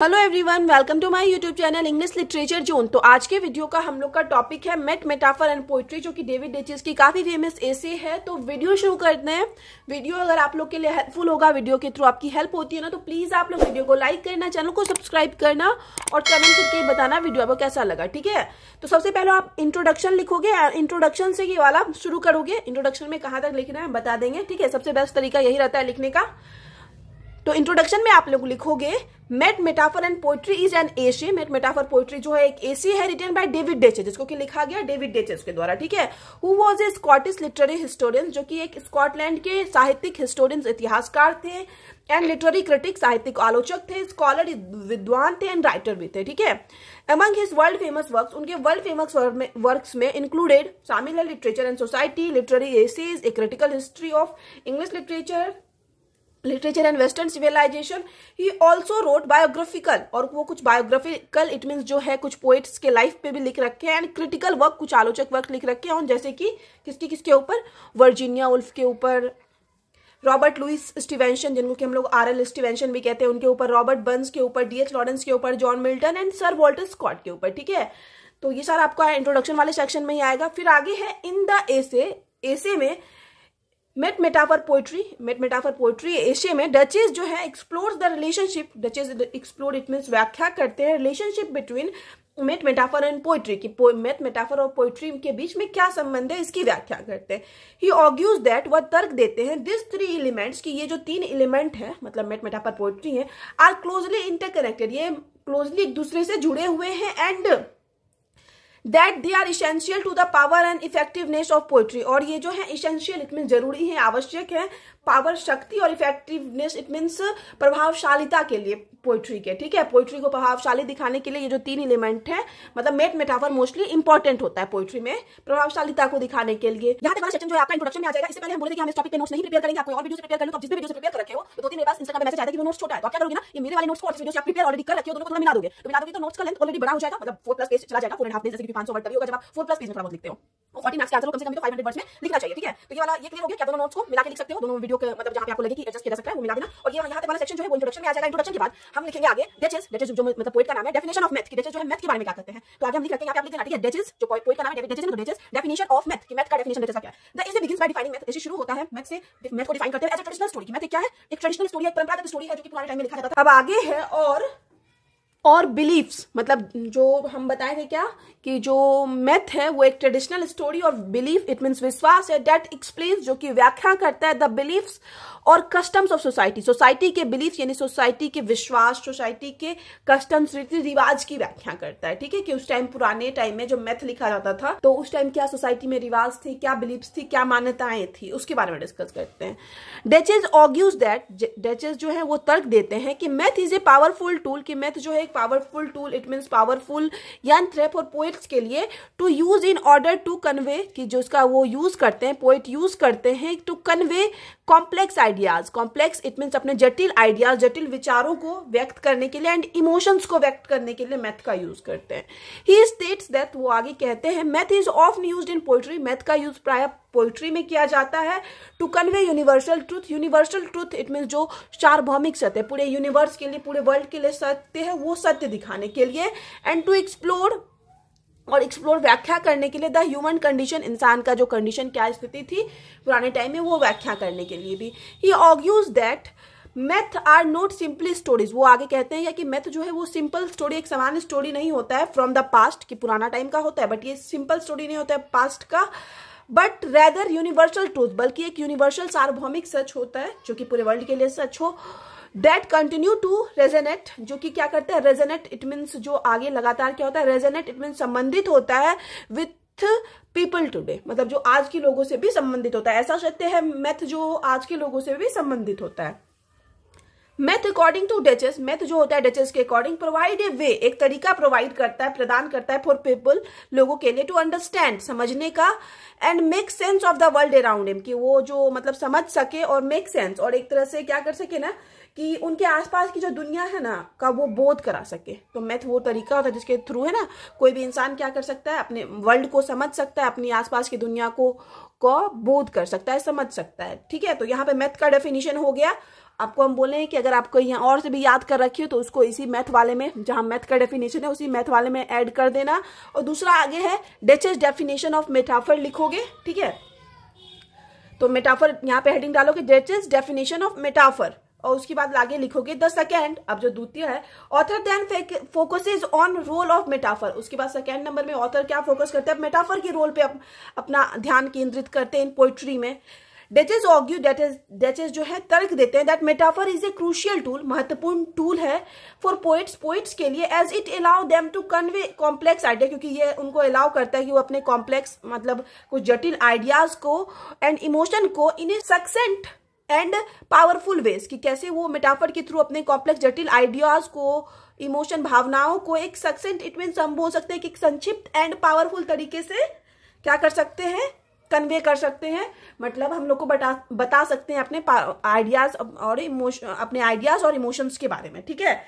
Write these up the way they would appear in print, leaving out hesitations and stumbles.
Hello everyone, welcome to my YouTube channel English literature zone. तो आज के video का हम लोग का टॉपिक है मेट, मेटाफर एंड पोइट्री, जो कि डेविड डेचेस की काफी फेमस एसे है। तो वीडियो शुरू करते हैं। वीडियो अगर आप लोग के लिए हेल्पफुल होगा, वीडियो के थ्रू आपकी हेल्प होती है ना, तो प्लीज आप लोग वीडियो को लाइक करना, चैनल को सब्सक्राइब करना और कमेंट करके बताना वीडियो आपको कैसा लगा। ठीक है, तो सबसे पहले आप इंट्रोडक्शन लिखोगे, इंट्रोडक्शन से ये वाला शुरू करोगे। इंट्रोडक्शन में कहाँ तक लिखना है बता देंगे। ठीक है, सबसे बेस्ट तरीका यही रहता है लिखने का। तो इंट्रोडक्शन में आप लोग लिखोगे myth, metaphor and poetry is an essay. Myth, metaphor, poetry जो है एक एसे है रिटन बाय डेविड डेचेस, जिसको कि लिखा गया डेविड डेचेस के द्वारा। ठीक है, who was a Scottish literary historian, जो कि एक स्कॉटलैंड के साहित्यिक हिस्टोरियन, इतिहासकार थे, एंड लिटरेरी क्रिटिक, साहित्यिक आलोचक थे, स्कॉलर, विद्वान थे, एंड राइटर भी थे। ठीक है, among his world famous works, उनके वर्ल्ड फेमस वर्क्स में इंक्लूडेड शामिल है literature and society, literary essays, a critical history of English literature and western civilization. He also wrote biographical, और वो कुछ बायोग्राफिकल इट मीन्स जो है कुछ पोइट्स के लाइफ पे भी लिख रखे हैं, एंड क्रिटिकल वर्क, कुछ आलोचक वर्क लिख रखे हैं, जैसे कि किसके ऊपर, वर्जीनिया वुल्फ के ऊपर, रॉबर्ट लुइस स्टीवेंसन, जिनको कि हम लोग आर.एल. स्टीवेंसन भी कहते हैं, उनके ऊपर, रॉबर्ट बर्न्स के ऊपर, डी.एच. लॉरेंस के ऊपर, John Milton and sir Walter Scott के ऊपर। ठीक है, तो ये सारा आपका इंट्रोडक्शन वाले सेक्शन में ही आएगा। फिर आगे है इन द एसे में मेट, मेटाफर, पोइट्री एसे में डचेस जो है explores the relationship, Daiches explore it means व्याख्या करते हैं relationship between myth, metaphor and poetry की, मेट, मेटाफर और पोइट्री के बीच में क्या संबंध है इसकी व्याख्या करते हैं। ही ऑर्ग्यूज दैट, वह तर्क देते हैं, दिस थ्री एलिमेंट्स की, ये जो तीन एलिमेंट है मतलब मेट, मेटाफर, पोइट्री है, आर क्लोजली इंटरकनेक्टेड, ये क्लोजली एक दूसरे से जुड़े हुए हैं, and that they are essential to the power and effectiveness of poetry, और ये जो है इसेंशियल इट मीन जरूरी है, आवश्यक है, पावर शक्ति, और इफेक्टिवनेस इट मीन्स प्रभावशालिता के लिए पोइट्री के। ठीक है, पोइट्री को प्रभावशाली दिखाने के लिए ये जो तीन एलिमेंट है, मतलब मेट, मेटाफर मोस्टली इंपॉर्टेंट होता है पोइट्री में प्रभावशालिता को दिखाने के लिए। यहाँ तक वाला सेक्शन जो है आपका इंट्रोडक्शन में आ जाएगा। इससे पहले हम बोले थे कि हम इस टॉपिक पे नोट्स नहीं प्रिपेयर करेंगे, आप कोई और वीडियो से प्रिपेयर कर लो, तो जिस भी वीडियो से प्रिपेयर कर रखे हो तो दो तीन मेरे पास इंस्टाग्राम पे मैसेज आया कि वो नोट्स छोटा है, तो आप क्या करोगे ना, ये मेरे वाले नोट्स को और इस वीडियो से आप प्रिपेयर ऑलरेडी कर रखे हो, दोनों को थोड़ा मिला दोगे, तो मिला दोगे तो नोट्स का लेंथ ऑलरेडी बड़ा हो जाएगा, मतलब 4+ पेज चला जाएगा, 4.5 पेज, जैसे कि 500 वर्ड तभी होगा जब आप 4+ पेज में थोड़ा बहुत लिखते हो। 40 मार्क्स के आंसर को कम से कम 500 वर्ड्स में लिखना चाहिए। ठीक है, तो ये वाला ये क्लियर हो गया, क्या दोनों नोट्स को मिला के लिख सकते हो, दोनों वीडियो के मतलब जहां पे आपको लगे कि एडजस्ट किया जा सकता है वो मिला देना। और ये यहाँ तक वाला सेक्शन जो है वो इंट्रोडक्शन में आ जाएगा। इंट्रोडक्शन के बाद हम लिखेंगे आगे डेचेस जो मतलब पोइट का नाम है, डेफिनेशन ऑफ मेथ, कि डेचेस जो है मेथ के बारे में क्या करते हैं, तो आगे हम लिख रखे हैं, यहाँ पे आप लिख देना। ठीक है, डेचेस जो पोइट का नाम है डेविड डेचेस, तो डेचेस डेफिनेशन ऑफ मेथ, कि मेथ का डेफिनेशन डेचेस का क्या है। The essay begins by defining myth, ऐसे शुरू होता है मेथ से, मेथ को डिफाइन करते हैं एज अ ट्रेडिशनल स्टोरी, कि मेथ क्या है, एक ट्रेडिशनल स्टोरी है, एक परंपरागत स्टोरी है जो कि पुराने टाइम में लिखा जाता था। अब आगे है और बिलीफ्स, मतलब जो हम बताए थे क्या कि जो मेथ है वो एक ट्रेडिशनल स्टोरी, और बिलीफ इट मीन्स विश्वास है, दैट एक्सप्लेन्स जो कि व्याख्या करता है द बिलीफ्स और कस्टम्स ऑफ सोसाइटी, सोसाइटी के बिलीफ यानी सोसाइटी के विश्वास, सोसाइटी के कस्टम्स, रीति रिवाज की व्याख्या करता है। ठीक है, कि उस टाइम पुराने टाइम में जो मेथ लिखा जाता था तो उस टाइम क्या सोसाइटी में रिवाज थे, क्या बिलीफ्स थी, क्या मान्यताएं थी, उसके बारे में डिस्कस करते हैं। डेचेस ऑर्ग्यूज दैट, डेचेस जो है वो तर्क देते हैं कि myth is a powerful tool, कि मेथ जो है एक powerful tool, it means powerful यंत्र फॉर पोएट्स के लिए, to use in order to convey, कि जो उसका वो यूज करते हैं, पोएट यूज करते हैं to convey complex ideas, complex it means अपने जटिल आइडियाज, जटिल विचारों को व्यक्त करने के लिए, एंड इमोशंस को व्यक्त करने के लिए मेथ का यूज करते हैं। ही स्टेट्स दैट, वो आगे कहते हैं, myth is often used in poetry, myth का यूज प्राय पोइट्री में किया जाता है, to convey universal truth, universal truth it means जो सार्वभौमिक सत्य, पूरे यूनिवर्स के लिए, पूरे वर्ल्ड के लिए सत्य है, वो सत्य दिखाने के लिए, एंड टू एक्सप्लोर व्याख्या करने के लिए द ह्यूमन कंडीशन, इंसान का जो कंडीशन क्या स्थिति थी पुराने टाइम में वो व्याख्या करने के लिए भी। He argues that math are not simply stories, वो आगे कहते हैं कि मेथ जो है वो सिंपल स्टोरी, एक सामान्य स्टोरी नहीं होता है फ्रॉम द पास्ट, कि पुराना टाइम का होता है, बट ये सिंपल स्टोरी नहीं होता है पास्ट का, बट रेदर यूनिवर्सल ट्रूथ, बल्कि एक यूनिवर्सल सार्वभौमिक सच होता है जो कि पूरे वर्ल्ड के लिए सच हो। दैट कंटिन्यू टू रेजोनेट, जो कि क्या करते हैं, रेजोनेट इट मीन्स जो आगे लगातार क्या होता है, रेजोनेट इट मीन्स संबंधित होता है विथ पीपल टुडे, मतलब जो आज के लोगों से भी संबंधित होता है। ऐसा सत्य है मेथ जो आज के लोगों से भी संबंधित होता है। मेथ अकॉर्डिंग टू डेचेस, मेथ जो होता है डेचेस के अकॉर्डिंग, प्रोवाइड ए वे, एक तरीका प्रोवाइड करता है, प्रदान करता है, फॉर पीपल, लोगों के लिए, टू अंडरस्टैंड, समझने का, and make sense of the world around him, कि वो जो मतलब समझ सके और मेक सेंस, और एक तरह से क्या कर सके ना कि उनके आसपास की जो दुनिया है ना का वो बोध करा सके। तो मेथ वो तरीका होता है जिसके थ्रू है ना कोई भी इंसान क्या कर सकता है, अपने वर्ल्ड को समझ सकता है, अपनी आसपास की दुनिया को बोध कर सकता है, समझ सकता है। ठीक है, तो यहाँ पे मेथ का डेफिनेशन हो गया। आपको हम बोले हैं कि अगर आपको यहाँ और से भी याद कर रखी हो तो उसको इसी मैथ वाले में, जहां मैथ का डेफिनेशन है उसी मैथ वाले में ऐड कर देना। और दूसरा आगे है डेचेस डेफिनेशन ऑफ मेटाफर लिखोगे, ठीक है। तो मेटाफर यहाँ पे हेडिंग डालोगे डेचेस डेफिनेशन ऑफ मेटाफर, और उसके बाद आगे लिखोगे द सेकेंड, अब जो द्वितीय है, author then focuses on role of metaphor. उसके बाद सेकेंड नंबर में ऑथर क्या फोकस करते हैं, मेटाफर के रोल पे अपना ध्यान केंद्रित करते हैं इन पोइट्री में। डेचेस आर्ग्यू, डेचेस जो है तर्क देते हैं that metaphor is a crucial tool, महत्वपूर्ण टूल है फॉर पोइट्स के लिए, as it allow them to convey complex idea, क्योंकि ये उनको अलाउ करता है कि वो अपने कॉम्प्लेक्स मतलब कुछ जटिल आइडियाज को एंड इमोशन को इन ए सक्सेंट एंड पावरफुल वेज, कि कैसे वो मेटाफर के थ्रू अपने कॉम्प्लेक्स जटिल आइडियाज को, इमोशन भावनाओं को एक सक्सेंट, इट मीन्स हम बोल सकते हैं कि एक संक्षिप्त एंड पावरफुल तरीके से क्या कर सकते हैं, कन्वे कर सकते हैं। मतलब हम लोग को बता सकते हैं अपने आइडियाज और इमोशन, अपने आइडियाज और इमोशंस के बारे में, ठीक है,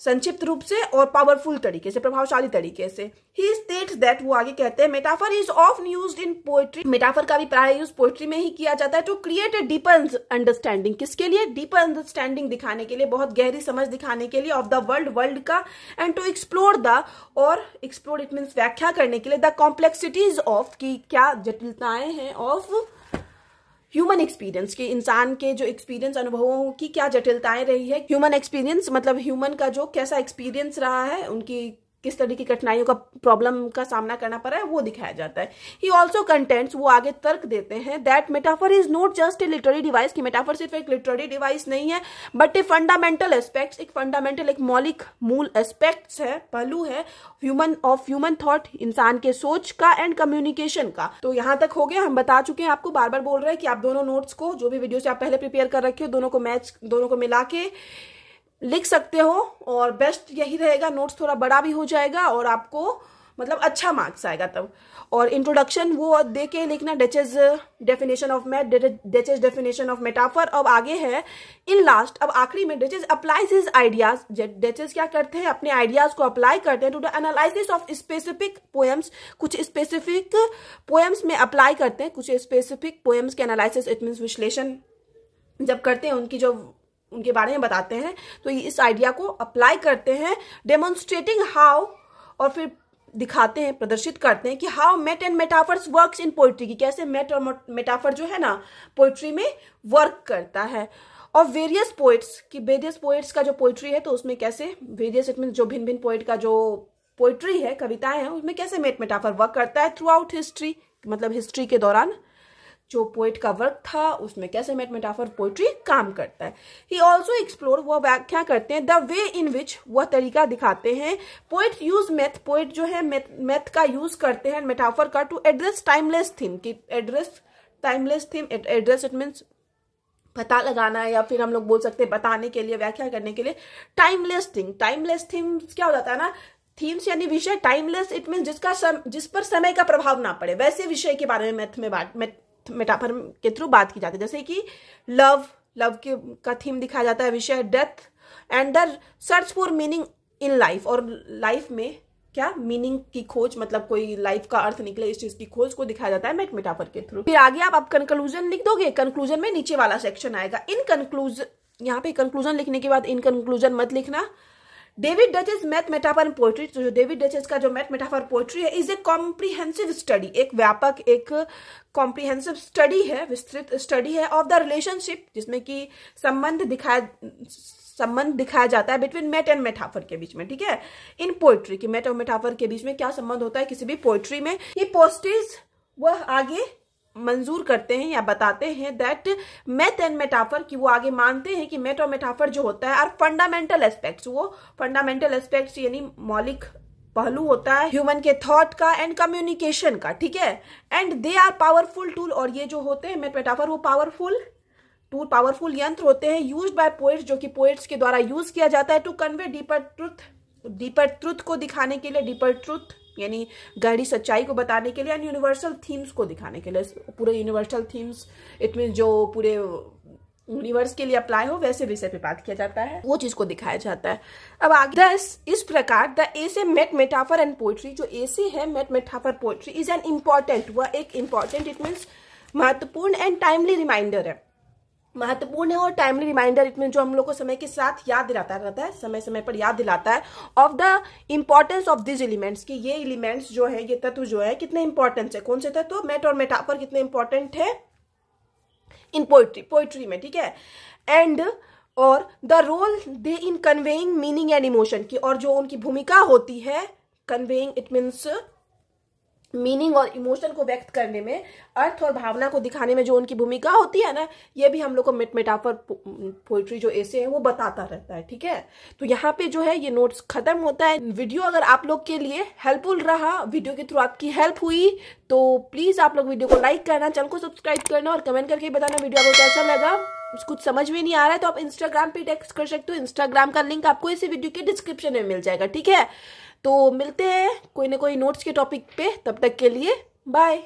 संक्षिप्त रूप से और पावरफुल तरीके से, प्रभावशाली तरीके से। ही स्टेट्स दैट, वो आगे कहते हैं, metaphor is often used in poetry, metaphor का भी प्राय यूज पोएट्री में ही किया जाता है, to create a deeper understanding, किसके लिए, डीपर अंडरस्टैंडिंग दिखाने के लिए, बहुत गहरी समझ दिखाने के लिए, ऑफ द वर्ल्ड का, एंड टू एक्सप्लोर द, और एक्सप्लोर इट मीन्स व्याख्या करने के लिए, द कॉम्प्लेक्सिटीज ऑफ, की क्या जटिलताएं हैं, ऑफ ह्यूमन एक्सपीरियंस, के इंसान के जो एक्सपीरियंस, अनुभवों की क्या जटिलताएं रही है। ह्यूमन एक्सपीरियंस मतलब ह्यूमन का जो कैसा एक्सपीरियंस रहा है, उनकी किस तरह की कठिनाइयों का, प्रॉब्लम का सामना करना पड़ा है, वो दिखाया जाता है। ही ऑल्सो कंटेंट्स, वो आगे तर्क देते हैं, that metaphor is not just a literary device, कि मेटाफर सिर्फ एक लिटरेरी डिवाइस नहीं है, बट ए फंडामेंटल एस्पेक्ट्स, एक फंडामेंटल, एक मौलिक मूल एस्पेक्ट्स है, पहलू है ह्यूमन थॉट, इंसान के सोच का एंड कम्युनिकेशन का। तो यहाँ तक हो गया, हम बता चुके हैं आपको, बार बार बोल रहे हैं कि आप दोनों नोट्स को, जो भी वीडियो से आप पहले प्रिपेयर कर रखे हो, दोनों को मिला के लिख सकते हो, और बेस्ट यही रहेगा, नोट्स थोड़ा बड़ा भी हो जाएगा और आपको मतलब अच्छा मार्क्स आएगा तब। और इंट्रोडक्शन वो दे के लिखना, Daiches definition of math, Daiches definition of metaphor. अब आगे है इन लास्ट, अब आखिरी में Daiches applies his ideas, Daiches क्या करते हैं, अपने आइडियाज को अप्लाई करते हैं to the analysis of specific poems, कुछ स्पेसिफिक पोएम्स में अप्लाई करते हैं, कुछ स्पेसिफिक पोएम्स के एनालिसिस, इट मीन्स विश्लेषण जब करते हैं, उनकी जो उनके बारे में बताते हैं, तो इस आइडिया को अप्लाई करते हैं, डेमोन्स्ट्रेटिंग हाउ, और फिर दिखाते हैं, प्रदर्शित करते हैं कि how metre and metaphors works in poetry, की कैसे मेट और मेटाफर जो है ना पोइट्री में वर्क करता है। और वेरियस पोइट्स, की वेरियस पोइट्स का जो पोइट्री है, तो उसमें कैसे वेरियस, इट मीन जो भिन्न भिन्न पोइट का जो पोइट्री है, कविताएं हैं, उसमें कैसे मेट मेटाफर वर्क करता है थ्रू आउट हिस्ट्री, मतलब हिस्ट्री के दौरान जो पोइट का वर्क था उसमें कैसे मेटाफर पोइट्री काम करता है। ही ऑल्सो एक्सप्लोर, वो व्याख्या करते हैं, द वे इन विच, वह तरीका दिखाते हैं, पोइट यूज मैथ, पोइट जो है मैथ का यूज करते हैं मेटाफर का, टू एड्रेस टाइमलेस थीम, की address timeless theme, address it means पता लगाना, या फिर हम लोग बोल सकते हैं बताने के लिए, व्याख्या करने के लिए, टाइमलेस थिंग, टाइमलेस थीम क्या हो जाता है ना, थीम्स यानी विषय, टाइमलेस इट मीन जिस पर समय का प्रभाव ना पड़े, वैसे विषय के बारे में मेटाफर के थ्रू बात की जाती है। जैसे कि लव का थीम दिखाया जाता है, विषय death, and the search for meaning in life, और लाइफ में क्या मीनिंग की खोज, मतलब कोई लाइफ का अर्थ निकले, इस चीज की खोज को दिखाया जाता है मेटाफर के थ्रू। फिर आगे आप कंक्लूजन लिख दोगे, कंक्लूजन में नीचे वाला सेक्शन आएगा। इन कंक्लूजन, यहाँ पे कंक्लूजन लिखने के बाद इन कंक्लूजन मत लिखना। David duchess math metaphor and poetry, तो जो डेविड डचेस का जो मैथ मेटाफर पोएट्री है, इज ए कॉम्प्रिहेंसिव स्टडी, एक व्यापक, एक कॉम्प्रिहेंसिव स्टडी है, विस्तृत स्टडी है, ऑफ द रिलेशनशिप, जिसमें कि संबंध दिखाया जाता है बिटवीन मैथ एंड मेटाफर के बीच में, ठीक है, इन पोएट्री की मैथ और मेटाफर के बीच में क्या संबंध होता है किसी भी पोएट्री में। ये पोस्टेज वह आगे मंजूर करते हैं या बताते हैं दैट मैथ एंड मेटाफर, की वो आगे मानते हैं कि मैथ और मेटाफर जो होता है आर फंडामेंटल एस्पेक्ट्स, वो फंडामेंटल एस्पेक्ट्स यानी मौलिक पहलू होता है ह्यूमन के थॉट का एंड कम्युनिकेशन का, ठीक है, and they are powerful tool, और ये जो होते हैं मैथ मेटाफर वो पावरफुल यंत्र होते हैं, यूज्ड बाय पोएट्स, जो कि पोएट्स के द्वारा यूज किया जाता है, टू कन्वे डीपर ट्रुथ को दिखाने के लिए, डीपर ट्रुथ यानी गहरी सच्चाई को बताने के लिए, एंड यूनिवर्सल थीम्स को दिखाने के लिए, पूरे यूनिवर्सल थीम्स इट मीन जो पूरे यूनिवर्स के लिए अप्लाई हो वैसे विषय पे बात किया जाता है, वो चीज को दिखाया जाता है। अब आगे इस प्रकार the essay math metaphor and poetry, जो एसे है math metaphor poetry is an important, वह एक इम्पॉर्टेंट इट मीन्स महत्वपूर्ण एंड टाइमली रिमाइंडर है, महत्वपूर्ण है और टाइमली रिमाइंडर, इट मीन जो हम लोग को समय के साथ याद दिलाता रहता है, समय समय पर याद दिलाता है of the importance of this elements, कि ये एलिमेंट्स जो है, ये तत्व जो है कितने इंपॉर्टेंट है। कौन से तत्व? मेट और मेटाफर कितने इंपॉर्टेंट है इन पोइट्री में, ठीक है। एंड और the role they in conveying meaning and emotion की, और जो उनकी भूमिका होती है कन्वेइंग, इट मीन्स मीनिंग और इमोशन को व्यक्त करने में, अर्थ और भावना को दिखाने में जो उनकी भूमिका होती है ना, ये भी हम लोग को मेटाफर पोइट्री जो ऐसे है वो बताता रहता है, ठीक है। तो यहाँ पे जो है ये नोट्स खत्म होता है। वीडियो अगर आप लोग के लिए हेल्पफुल रहा, वीडियो के थ्रू आपकी हेल्प हुई, तो प्लीज आप लोग वीडियो को लाइक करना, चैनल को सब्सक्राइब करना और कमेंट करके बताना वीडियो आपको कैसा लगा। कुछ समझ में नहीं आ रहा है तो आप इंस्टाग्राम पे टेक्स्ट कर सकते हो, इंस्टाग्राम का लिंक आपको इसी वीडियो के डिस्क्रिप्शन में मिल जाएगा, ठीक है। तो मिलते हैं कोई ना कोई नोट्स के टॉपिक पे, तब तक के लिए बाय।